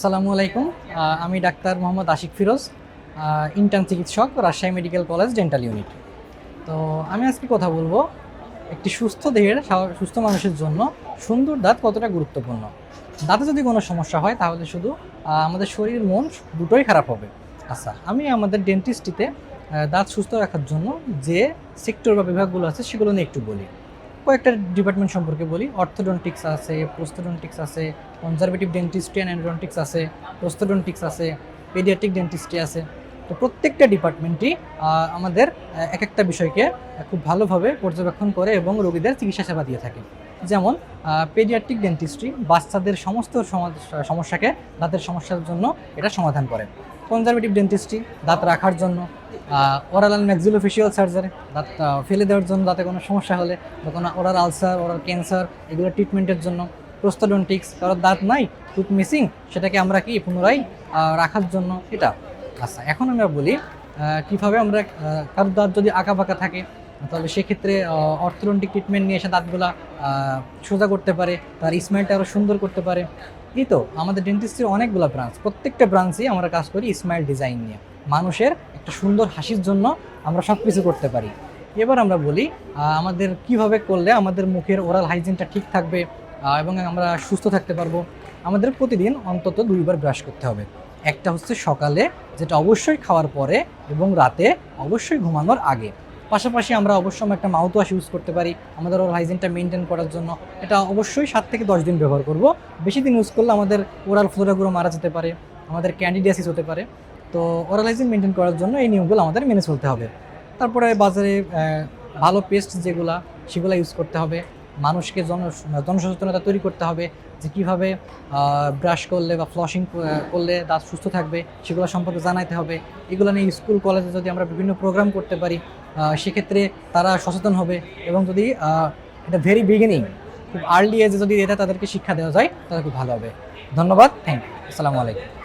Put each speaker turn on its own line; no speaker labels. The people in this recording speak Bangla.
আসসালামু আলাইকুম। আমি ডাক্তার মোহাম্মদ আশিক ফিরোজ, ইন্টার্ন চিকিৎসক, Rajshahi medical college dental unit. তো আমি আজকে কথা বলবো একটি সুস্থ দেহের সুস্থ মানুষের জন্য সুন্দর দাঁত কতটা গুরুত্বপূর্ণ। দাঁতে যদি কোনো সমস্যা হয় তাহলে শুধু আমাদের শরীর মন দুটোই খারাপ হবে। আচ্ছা, আমি আমাদের ডেন্টিস্ট্রিতে দাঁত সুস্থ রাখার জন্য যে সেক্টর বা বিভাগগুলো আছে সেগুলো নিয়ে একটু বলি। কয়েকটা ডিপার্টমেন্ট সম্পর্কে বলি। অর্থোডন্টিক্স আছে, প্রোস্থোডন্টিক্স আছে, কনজারভেটিভ ডেন্টিস্ট্রি অ্যান্ড এন্ডোডন্টিক্স আছে, প্রোস্থোডন্টিক্স আছে, পেডিয়াট্রিক ডেন্টিস্ট্রি আছে। তো প্রত্যেকটা ডিপার্টমেন্টই আমাদের এক একটা বিষয়কে খুব ভালোভাবে পর্যবেক্ষণ করে এবং রোগীদের চিকিৎসা সেবা দিয়ে থাকে। যেমন পেডিয়াট্রিক ডেন্টিস্ট্রি বাচ্চাদের সমস্ত সমস্যাকে দাঁতের সমস্যার জন্য এটা সমাধান করে। কনজারভেটিভ ডেন্টিস্ট্রি দাঁত রাখার জন্য, ওরাল অ্যান্ড ম্যাক্সিলোফেশিয়াল সার্জারি দাঁত ফেলে দেওয়ার জন্য, দাঁতে কোনো সমস্যা হলে বা কোনো ওরাল আলসার, ওরাল ক্যান্সার, এগুলো ট্রিটমেন্টের জন্য। প্রোস্থোডন্টিক্স কারোর দাঁত নাই, টুথ মিসিং, সেটাকে আমরা কি পুনরায় রাখার জন্য এটা। আচ্ছা, এখন আমরা বলি কীভাবে আমরা কারোর দাঁত যদি আঁকা বাঁকা থাকে তাহলে সেক্ষেত্রে অর্থোডন্টিক ট্রিটমেন্ট নিয়ে এসে দাঁতগুলা সোজা করতে পারে, তার স্মাইলটা আরও সুন্দর করতে পারে। এই তো আমাদের ডেন্টিস্ট্রির অনেকগুলো ব্রাঞ্চ, প্রত্যেকটা ব্রাঞ্চেই আমরা কাজ করি স্মাইল ডিজাইন নিয়ে। মানুষের একটা সুন্দর হাসির জন্য আমরা সব কিছু করতে পারি। এবার আমরা বলি আমাদের কিভাবে করলে আমাদের মুখের ওরাল হাইজিনটা ঠিক থাকবে এবং আমরা সুস্থ থাকতে পারবো। আমাদের প্রতিদিন অন্তত 2বার ব্রাশ করতে হবে। একটা হচ্ছে সকালে, যেটা অবশ্যই খাওয়ার পরে, এবং রাতে অবশ্যই ঘুমানোর আগে। পাশাপাশি আমরা অবশ্যই একটা মাউথ ওয়াশ ইউজ করতে পারি আমাদের ওরাল হাইজিনটা মেনটেন করার জন্য। এটা অবশ্যই 7 থেকে 10 দিন ব্যবহার করব। বেশি দিন ইউজ করলে আমাদের ওরাল ফ্লোরাগুলো মারা যেতে পারে, আমাদের ক্যান্ডিডিয়াসিস হতে পারে। তো ওরাল হাইজিন মেনটেন করার জন্য এই নিয়মগুলো আমাদের মেনে চলতে হবে। তারপরে বাজারে ভালো পেস্ট যেগুলা সেগুলো ইউজ করতে হবে। মানুষকে জনসচেতনতা তৈরি করতে হবে যে কীভাবে ব্রাশ করলে বা ফ্লসিং করলে দাঁত সুস্থ থাকবে সেগুলো সম্পর্কে জানাইতে হবে। এগুলো নিয়ে স্কুল কলেজে যদি আমরা বিভিন্ন প্রোগ্রাম করতে পারি সেক্ষেত্রে তারা সচেতন হবে। এবং যদি এটা ভেরি বিগিনিং, খুব আর্লি এজে যদি এটা তাদেরকে শিক্ষা দেওয়া যায় তাহলে খুব ভালো হবে। ধন্যবাদ, থ্যাংক ইউ, আসসালামু আলাইকুম।